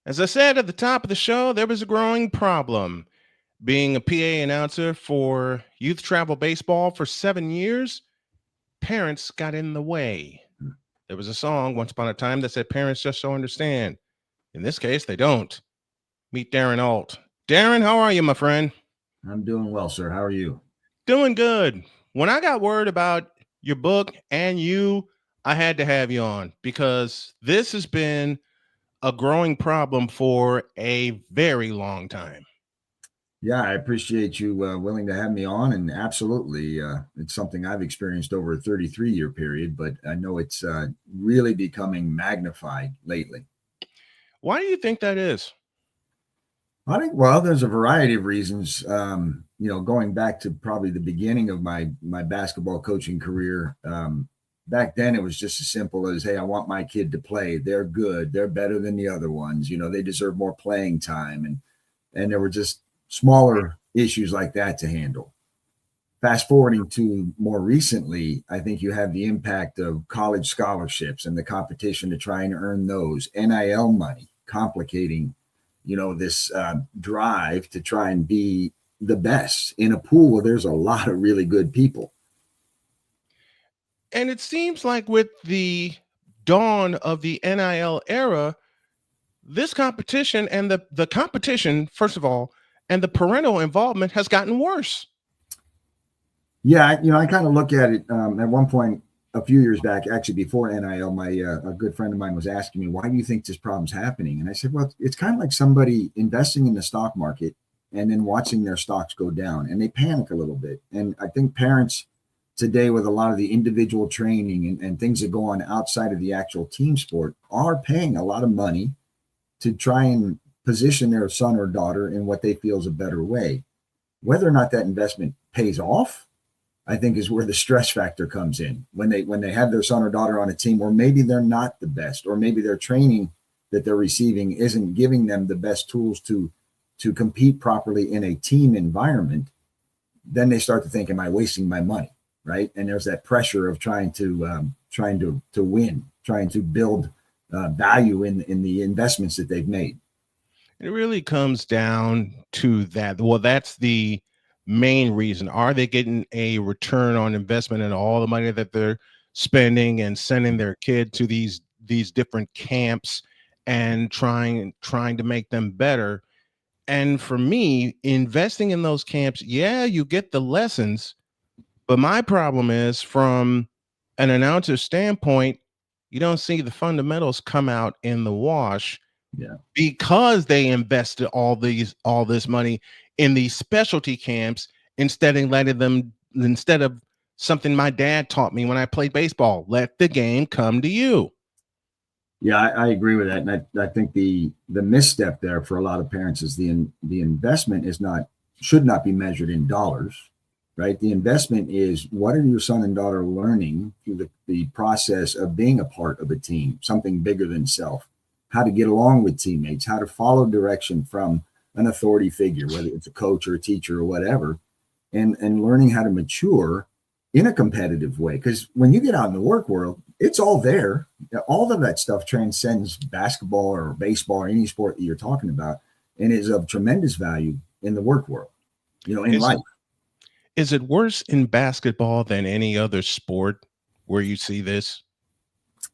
As I said at the top of the show, there was a growing problem. Being a PA announcer for youth travel baseball for 7 years, parents got in the way. There was a song once upon a time that said parents just don't understand. In this case, they don't. Meet Darren Ault. Darren, how are you, my friend? I'm doing well, sir. How are you? Doing good. When I got word about your book and you, I had to have you on because this has been a growing problem for a very long time. Yeah, I appreciate you willing to have me on, and absolutely, it's something I've experienced over a 33-year period, but I know it's really becoming magnified lately. Why do you think that is? I think, well, there's a variety of reasons. Going back to probably the beginning of my basketball coaching career. Back then, it was just as simple as, "Hey, I want my kid to play. They're good. They're better than the other ones. They deserve more playing time." And there were just smaller issues like that to handle. Fast forwarding to more recently, I think you have the impact of college scholarships and the competition to try and earn those, NIL money, complicating, this drive to try and be the best in a pool where there's a lot of really good people. And it seems like with the dawn of the NIL era, this competition and the competition, first of all, and the parental involvement has gotten worse. Yeah, I kind of look at it at one point a few years back, actually before NIL. My a good friend of mine was asking me, "Why do you think this problem's happening?" And I said, "Well, it's kind of like somebody investing in the stock market and then watching their stocks go down, and they panic a little bit." And I think parents today, with a lot of the individual training and things that go on outside of the actual team sport, are paying a lot of money to try and position their son or daughter in what they feel is a better way. Whether or not that investment pays off, I think, is where the stress factor comes in when they have their son or daughter on a team where maybe they're not the best, or maybe their training that they're receiving isn't giving them the best tools to compete properly in a team environment. Then they start to think, "Am I wasting my money?" Right? And there's that pressure of trying to win, trying to build value in the investments that they've made. It really comes down to that. Well, that's the main reason. Are they getting a return on investment in all the money that they're spending and sending their kid to these different camps and trying to make them better? And for me, investing in those camps, yeah, you get the lessons, but my problem is from an announcer standpoint, you don't see the fundamentals come out in the wash Yeah. because they invested all this money in these specialty camps instead of something my dad taught me when I played baseball. Let the game come to you. Yeah, I agree with that, and I think the misstep there for a lot of parents is the investment is not should not be measured in dollars, right? The investment is, what are your son and daughter learning through the process of being a part of a team, something bigger than self, how to get along with teammates, how to follow direction from an authority figure, whether it's a coach or a teacher or whatever, and learning how to mature in a competitive way. Because when you get out in the work world, it's all there. All of that stuff transcends basketball or baseball or any sport that you're talking about, and is of tremendous value in the work world, in Is life. it is it worse in basketball than any other sport where you see this?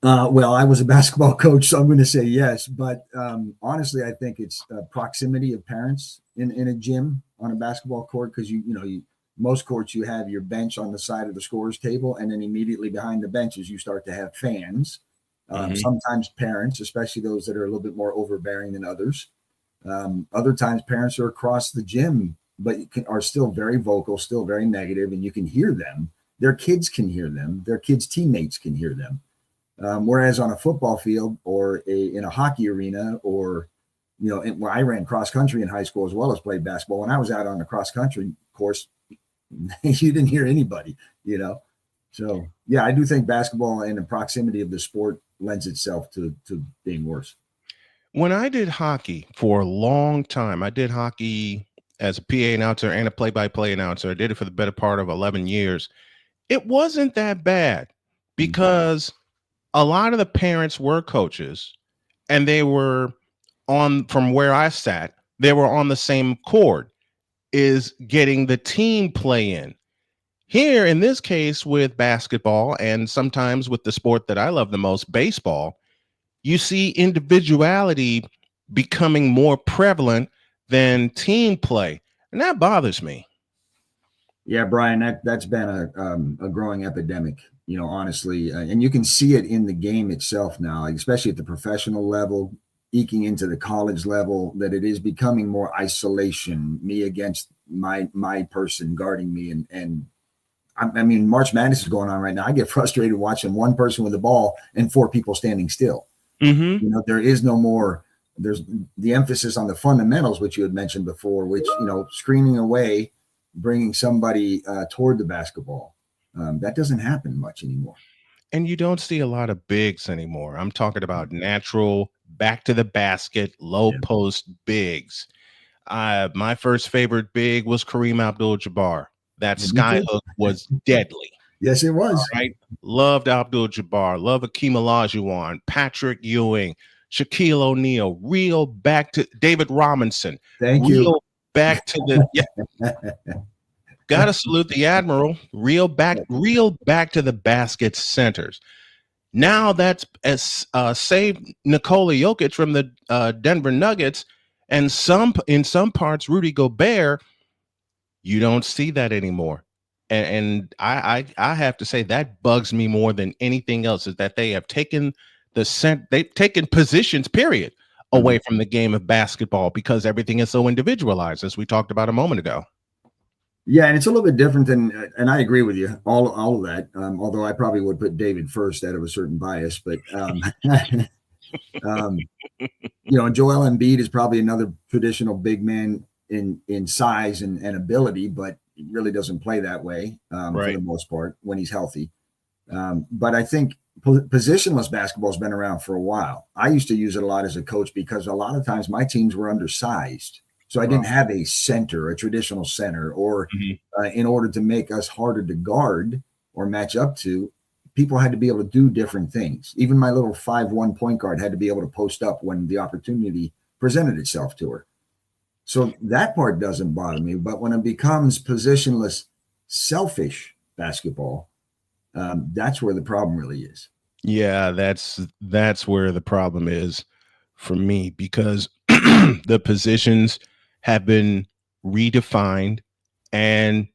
Well, I was a basketball coach, so I'm going to say yes. But honestly, I think it's proximity of parents in a gym on a basketball court, because most courts, you have your bench on the side of the scorer's table, and then immediately behind the benches you start to have fans. Hmm. Sometimes parents, especially those that are a little bit more overbearing than others. Other times parents are across the gym, but are still very vocal, still very negative, and you can hear them. Their kids can hear them. Their kids' teammates can hear them. Whereas on a football field or in a hockey arena, or where I ran cross country in high school as well as played basketball. When I was out on the cross country course, you didn't hear anybody. You know, so yeah, I do think basketball and the proximity of the sport lends itself to being worse. When I did hockey for a long time, I did hockey as a PA announcer and a play-by-play announcer. I did it for the better part of 11 years. It wasn't that bad Mm. because a lot of the parents were coaches and they were on from where I sat, they were on the same court, is getting the team play in. Here, in this case, with basketball and sometimes with the sport that I love the most, baseball, you see individuality becoming more prevalent than team play. And that bothers me. Yeah, Brian, that's been a growing epidemic, honestly, and you can see it in the game itself now, like, especially at the professional level, eking into the college level, that it is becoming more isolation, me against my person guarding me, and I mean, March Madness is going on right now. I get frustrated watching one person with the ball and four people standing still. Mm-hmm. There is no more. There's the emphasis on the fundamentals, which you had mentioned before, which, screening away, bringing somebody toward the basketball. That doesn't happen much anymore. And you don't see a lot of bigs anymore. I'm talking about natural, back to the basket, low Yeah. post bigs. My first favorite big was Kareem Abdul-Jabbar. That skyhook was deadly. Yes, it All was. right. Loved Abdul-Jabbar. Love Akeem Olajuwon, Patrick Ewing, Shaquille O'Neal. Real back to David Robinson. Thank you. Real back to the gotta salute the Admiral. Real back to the basket centers. Now that's as saved Nikola Jokic from the Denver Nuggets, and in some parts Rudy Gobert. You don't see that anymore, and I have to say that bugs me more than anything else. Is that they have taken they've taken positions, period, away from the game of basketball because everything is so individualized, as we talked about a moment ago. Yeah, and it's a little bit different than, and I agree with you, all of that. Although I probably would put David first out of a certain bias, but um, Joel Embiid is probably another traditional big man in size and ability, but he really doesn't play that way for Right. the most part when he's healthy. But I think positionless basketball has been around for a while. I used to use it a lot as a coach because a lot of times my teams were undersized. So I Wow. didn't have a center, a traditional center, or Mhm. in order to make us harder to guard or match up to, people had to be able to do different things. Even my little 5'1" point guard had to be able to post up when the opportunity presented itself to her. So that part doesn't bother me. But when it becomes positionless, selfish basketball, that's where the problem really is. Yeah, that's where the problem is for me because the positions have been redefined and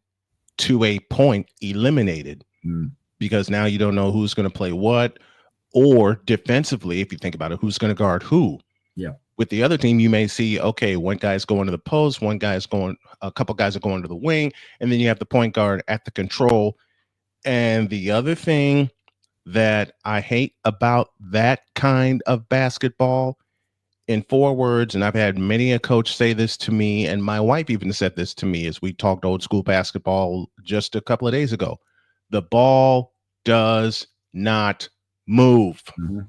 to a point eliminated Mm, because now you don't know who's going to play what, or defensively, if you think about it, who's going to guard who. yeah. With the other team, you may see, okay, one guy's going to the post, a couple guys are going to the wing, and then you have the point guard at the control. And the other thing that I hate about that kind of basketball, in 4 words, and I've had many a coach say this to me, and my wife even said this to me as we talked old school basketball just a couple of days ago. The ball does not move. Mm-hmm.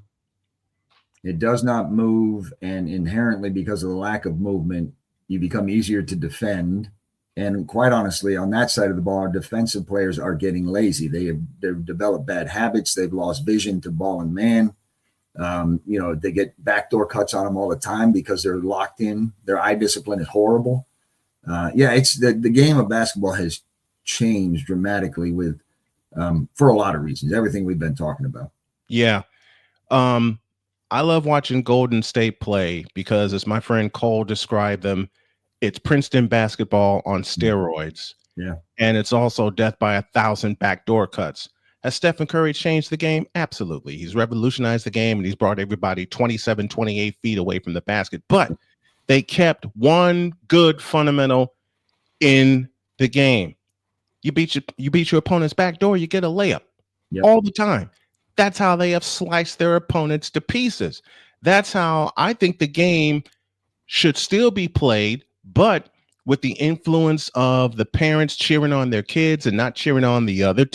It does not move, and inherently, because of the lack of movement, you become easier to defend. And quite honestly, on that side of the ball, our defensive players are getting lazy. They've developed bad habits. They've lost vision to ball and man. They get backdoor cuts on them all the time because they're locked in. Their eye discipline is horrible. It's the game of basketball has changed dramatically with for a lot of reasons. Everything we've been talking about. Yeah. Um, I love watching Golden State play because, as my friend Cole described them, it's Princeton basketball on steroids. Yeah. And it's also death by 1,000 backdoor cuts. Has Stephen Curry changed the game? Absolutely. He's revolutionized the game and he's brought everybody 27, 28 feet away from the basket. But they kept one good fundamental in the game. You beat your opponent's backdoor, you get a layup Yep. all the time. That's how they have sliced their opponents to pieces. That's how I think the game should still be played, but with the influence of the parents cheering on their kids and not cheering on the other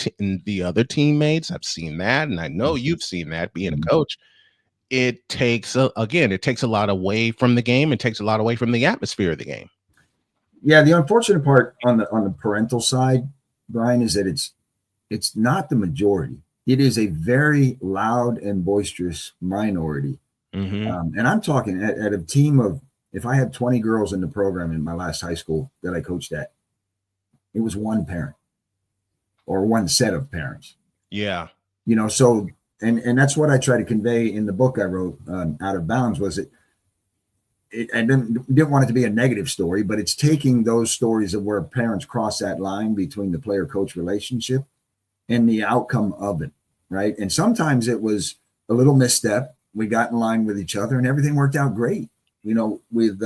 teammates. I've seen that, and I know you've seen that being a coach. It takes it takes a lot away from the game. It takes a lot away from the atmosphere of the game. Yeah, the unfortunate part on the parental side, Brian, is that it's not the majority. It is a very loud and boisterous minority Mm-hmm. And I'm talking at a team of, if I had 20 girls in the program in my last high school that I coached at, it was one parent or one set of parents. Yeah. So and that's what I try to convey in the book I wrote, Out of Bounds, was I didn't want it to be a negative story, but it's taking those stories of where parents cross that line between the player coach relationship and the outcome of it, right? And sometimes it was a little misstep. We got in line with each other and everything worked out great, with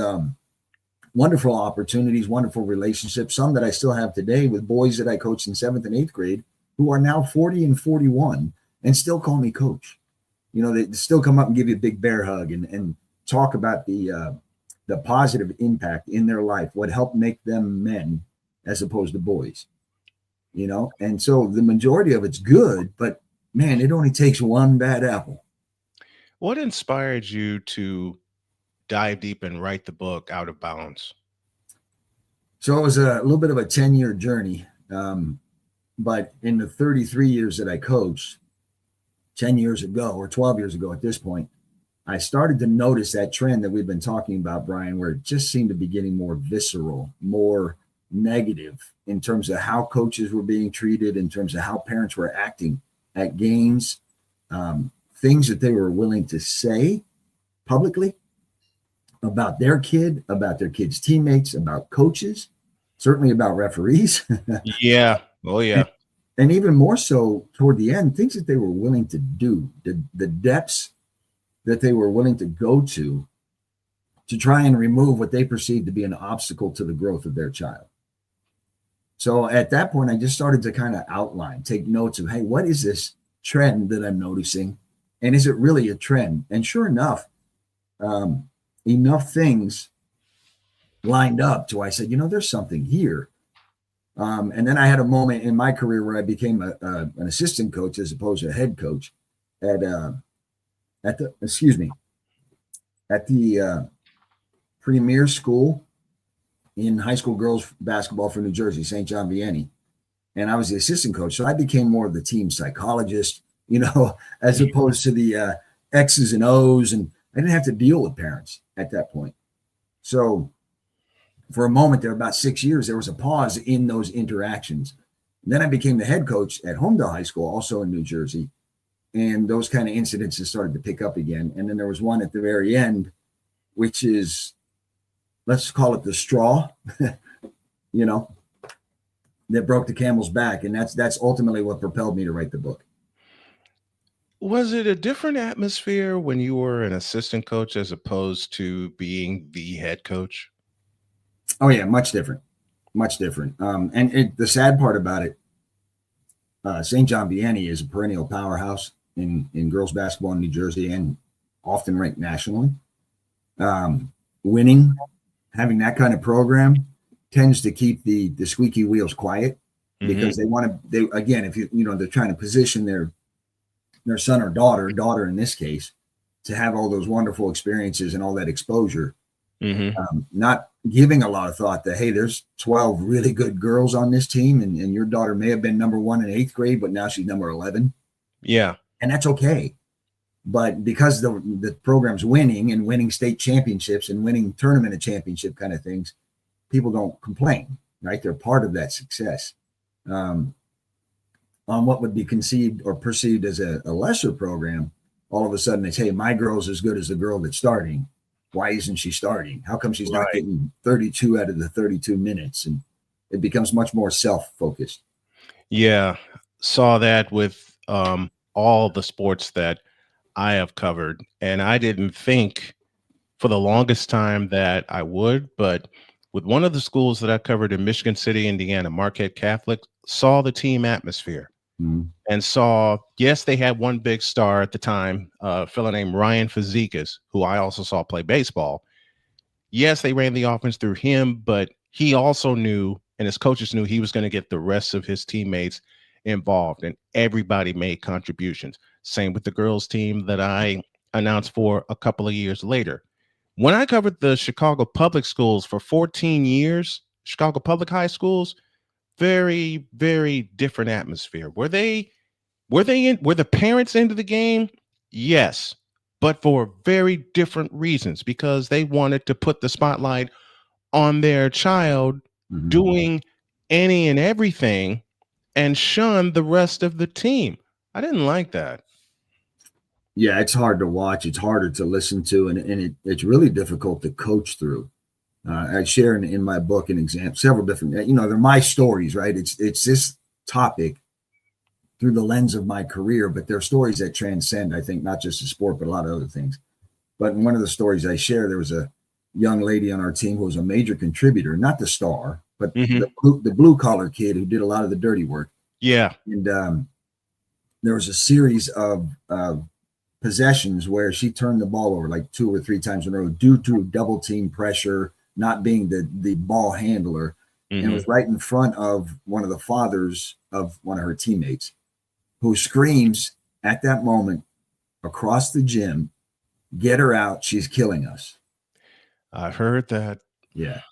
wonderful opportunities, wonderful relationships, some that I still have today with boys that I coached in 7th and 8th grade who are now 40 and 41 and still call me coach. They still come up and give you a big bear hug and talk about the positive impact in their life, what helped make them men as opposed to boys. And so the majority of it's good, but man, it only takes one bad apple. What inspired you to dive deep and write the book Out of Bounds? So it was a little bit of a 10-year journey. But in the 33 years that I coached, 10 years ago or 12 years ago at this point, I started to notice that trend that we've been talking about, Brian, where it just seemed to be getting more visceral, more negative in terms of how coaches were being treated, in terms of how parents were acting at games, things that they were willing to say publicly about their kid, about their kid's teammates, about coaches, certainly about referees. Yeah. Oh, and, yeah. and even more so toward the end, things that they were willing to do, the depths that they were willing to go to try and remove what they perceived to be an obstacle to the growth of their child. So at that point, I just started to kind of outline, take notes of, hey, what is this trend that I'm noticing? And is it really a trend? And sure enough, enough things lined up to I said, there's something here. And then I had a moment in my career where I became an assistant coach as opposed to a head coach at the premier school in high school girls basketball for New Jersey, St. John Vianney. And I was the assistant coach. So I became more of the team psychologist, as opposed to the X's and O's. And I didn't have to deal with parents at that point. So for a moment there, about 6 years, there was a pause in those interactions. And then I became the head coach at Homedale High School, also in New Jersey. And those kind of incidences started to pick up again. And then there was one at the very end, which is, let's call it the straw, that broke the camel's back. And that's ultimately what propelled me to write the book. Was it a different atmosphere when you were an assistant coach as opposed to being the head coach? Oh yeah, much different, much different. And the sad part about it, St. John Vianney is a perennial powerhouse in girls basketball in New Jersey and often ranked nationally. Winning, having that kind of program tends to keep the squeaky wheels quiet because they again, if they're trying to position their son or daughter in this case, to have all those wonderful experiences and all that exposure, not giving a lot of thought that, hey, there's 12 really good girls on this team and your daughter may have been number 1 in 8th grade, but now she's number 11. Yeah. And that's okay. But because the program's winning and winning state championships and winning tournament of championship kind of things, people don't complain, right? They're part of that success. On what would be conceived or perceived as a lesser program, all of a sudden it's, hey, my girl's as good as the girl that's starting. Why isn't she starting? How come she's not getting 32 out of the 32 minutes? And it becomes much more self-focused. Yeah. Saw that with all the sports that I have covered. And I didn't think for the longest time that I would, but with one of the schools that I covered in Michigan City, Indiana, Marquette Catholic, saw the team atmosphere and saw, yes, they had one big star at the time, a fellow named Ryan Fazekas, who I also saw play baseball. Yes, they ran the offense through him, but he also knew, and his coaches knew, he was going to get the rest of his teammates involved, and everybody made contributions. Same with the girls team that I announced for a couple of years later. When I covered the Chicago public schools for 14 years, Chicago public high schools, very, very different atmosphere. Were the parents into the game? Yes. but for very different reasons, because they wanted to put the spotlight on their child Mhm. doing any and everything and shun the rest of the team. I didn't like that. Yeah, it's hard to watch. It's harder to listen to, and it's really difficult to coach through. I share in my book an example, several different, they're my stories, right? It's this topic through the lens of my career, but they're stories that transcend, I think, not just the sport, but a lot of other things. But in one of the stories I share, there was a young lady on our team who was a major contributor, not the star, but Hmm. the blue collar kid who did a lot of the dirty work. Yeah. And there was a series of possessions where she turned the ball over like 2 or 3 times in a row due to double team pressure, not being the ball handler, and it Hmm. was right in front of one of the fathers of one of her teammates, who screams at that moment across the gym, "Get her out! She's killing us!" I heard that. Yeah.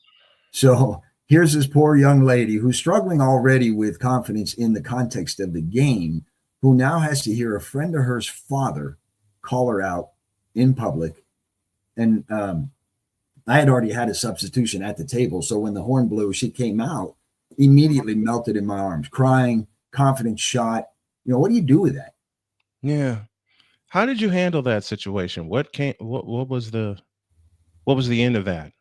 So here's this poor young lady who's struggling already with confidence in the context of the game, who now has to hear a friend of hers father call her out in public. And I had already had a substitution at the table. So when the horn blew, she came out, immediately melted in my arms, crying, confidence shot. What do you do with that? Yeah. How did you handle that situation? What was the end of that?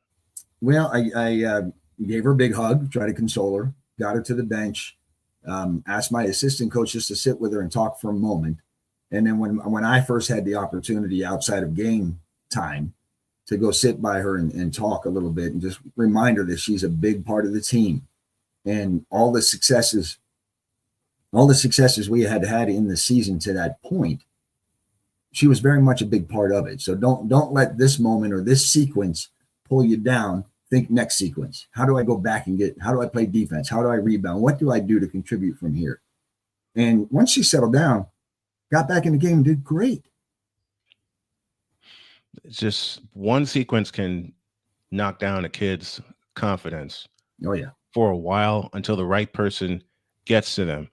Well, I gave her a big hug, tried to console her, got her to the bench, asked my assistant coach just to sit with her and talk for a moment. And then when I first had the opportunity outside of game time to go sit by her and talk a little bit and just remind her that she's a big part of the team, and all the successes we had had in the season to that point, she was very much a big part of it. So don't let this moment or this sequence pull you down. Think next sequence. How do I go back and how do I play defense? How do I rebound? What do I do to contribute from here? And once she settled down, got back in the game and did great. It's just one sequence can knock down a kid's confidence Oh yeah. for a while until the right person gets to them.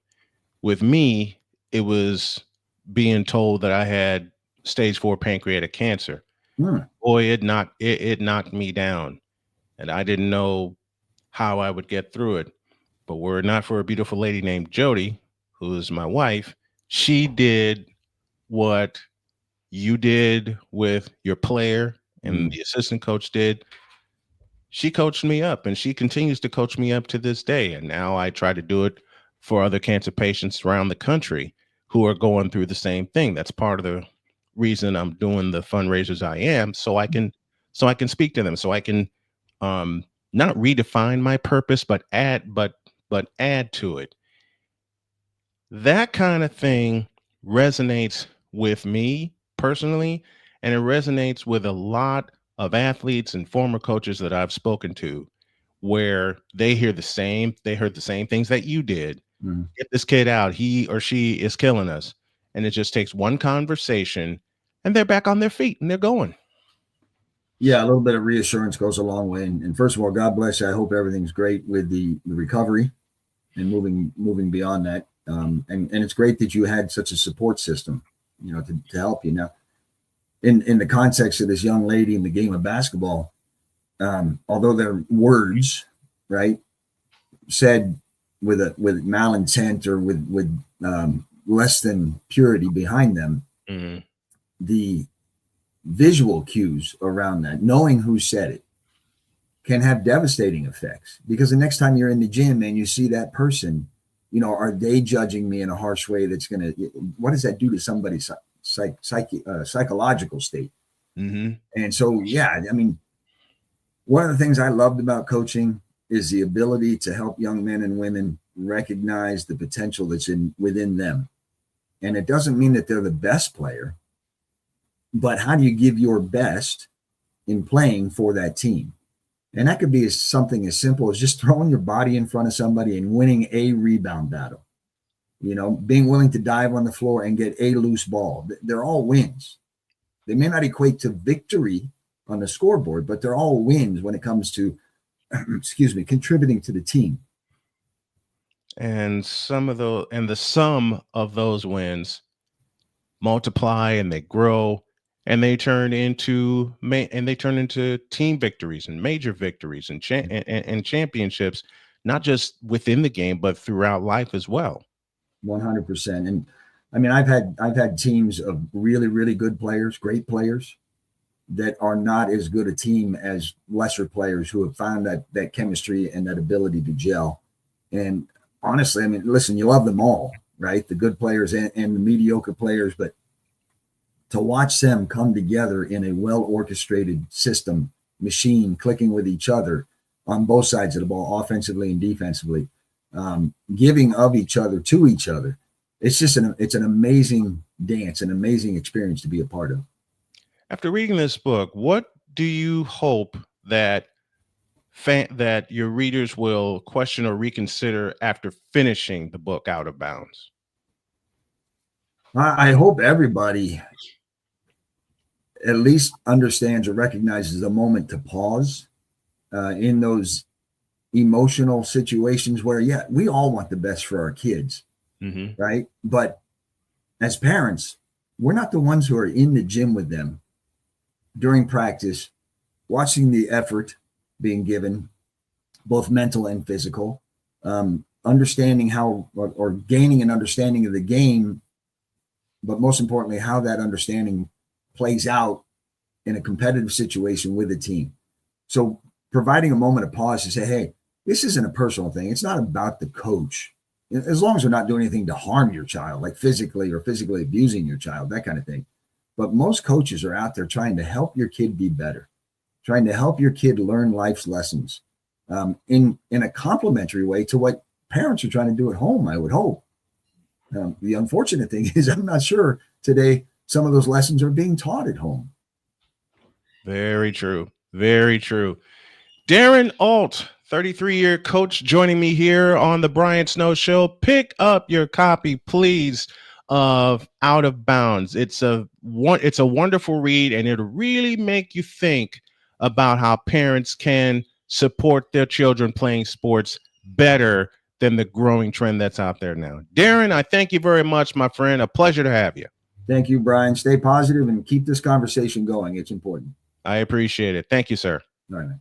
With me, it was being told that I had stage 4 pancreatic cancer. Hmm. Boy, it knocked me down, and I didn't know how I would get through it. But were it not for a beautiful lady named Jody, who is my wife, she did what you did with your player and Hmm. the assistant coach did. She coached me up, and she continues to coach me up to this day. And now I try to do it for other cancer patients around the country who are going through the same thing. That's part of the reason I'm doing the fundraisers I am, so I can speak to them, so I can um not redefine my purpose, but add to it. That kind of thing resonates with me personally, and it resonates with a lot of athletes and former coaches that I've spoken to, where they heard the same things that you did. Hmm. Get this kid out, he or she is killing us. And it just takes one conversation and they're back on their feet and they're going. Yeah, a little bit of reassurance goes a long way. And first of all, God bless you. I hope everything's great with the recovery and moving beyond that. And it's great that you had such a support system, to help you. Now, in the context of this young lady in the game of basketball, although they're words, right, said with malintent or with less than purity behind them, Mhm. the visual cues around that, knowing who said it, can have devastating effects, because the next time you're in the gym and you see that person, are they judging me in a harsh way that's going to, what does that do to somebody's psychological state? Mhm. And so, yeah, I mean, one of the things I loved about coaching is the ability to help young men and women recognize the potential that's within them. And it doesn't mean that they're the best player, but how do you give your best in playing for that team? And that could be something as simple as just throwing your body in front of somebody and winning a rebound battle. Being willing to dive on the floor and get a loose ball. They're all wins. They may not equate to victory on the scoreboard, but they're all wins when it comes to, excuse me, contributing to the team. And the sum of those wins multiply and they grow and they turn into team victories and major victories and championships, not just within the game but throughout life as well. 100%. And I mean, I've had teams of really, really good players, great players, that are not as good a team as lesser players who have found that chemistry and that ability to gel. And honestly, I mean, listen, you love them all, right? The good players and the mediocre players, but to watch them come together in a well orchestrated system, machine, clicking with each other on both sides of the ball, offensively and defensively, giving of each other to each other. It's an amazing dance, an amazing experience to be a part of. After reading this book, what do you hope that that your readers will question or reconsider after finishing the book Out of Bounds? I hope everybody at least understands or recognizes the moment to pause in those emotional situations where, yeah, we all want the best for our kids, right? But as parents, we're not the ones who are in the gym with them during practice, watching the effort being given, both mental and physical, understanding how or gaining an understanding of the game, but most importantly, how that understanding plays out in a competitive situation with a team. So providing a moment of pause to say, hey, this isn't a personal thing. It's not about the coach. As long as they're not doing anything to harm your child, like physically or physically abusing your child, that kind of thing. But most coaches are out there trying to help your kid be better, trying to help your kid learn life's lessons in a complementary way to what parents are trying to do at home, I would hope. The unfortunate thing is I'm not sure today some of those lessons are being taught at home. Very true. Very true. Darren Ault, 33-year coach, joining me here on the Brian Snow Show. Pick up your copy, please, of Out of Bounds. It's a wonderful read, and it'll really make you think about how parents can support their children playing sports better than the growing trend that's out there now. Darren, I thank you very much, my friend. A pleasure to have you. Thank you, Brian. Stay positive and keep this conversation going. It's important. I appreciate it. Thank you, sir. All right, man.